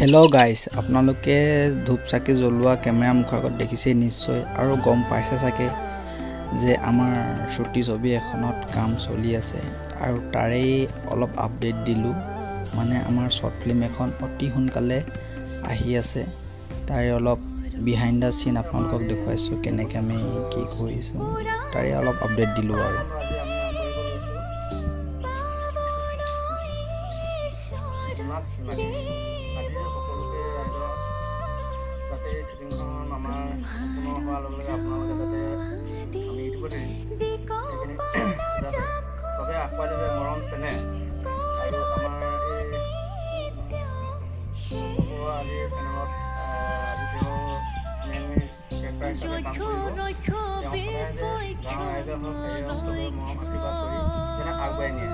Hello' guys, আপোনালোকে ধূপ চাকি জ্বলোৱা কেমেৰা মুখৰ আগত দেখিছে নিশ্চয় আৰু গম পাইছে চাগে যে আমাৰ শ্ৰুতি ছবি এখনত কাম চলি আছে আৰু তাৰেই অলপ আপডেট দিলোঁ। মানে আমাৰ শ্বৰ্ট ফিল্ম এখন অতি সোনকালে আহি আছে, তাৰে অলপ বিহাইণ্ড দ্য চিন আপোনালোকক দেখুৱাইছোঁ, কেনেকৈ আমি কি কৰিছোঁ তাৰে অলপ আপডেট দিলোঁ আৰু। সকলোকে ৰাইজৰ যাতে এই শ্বুটিংখন আমাৰ সম্পূৰ্ণ হোৱাৰ লগে লগে আপোনালোকে যাতে আমি ইউটিউবত এৰিম সেইখিনি যাতে চবে আঁকোৱালি লয়, মৰম চেনেহ আৰু আমাৰ এই আজিৰ চেনেলত আজি তেওঁ মেইন কেৰেক্টাৰ হিচাপে কাম কৰিব। তেওঁ সদায় যে গাঁৱৰ ৰাইজৰ হওক হেৰিয়ে হওক চবে মৰম আশীৰ্বাদ কৰি যেনে আগুৱাই নিয়ে।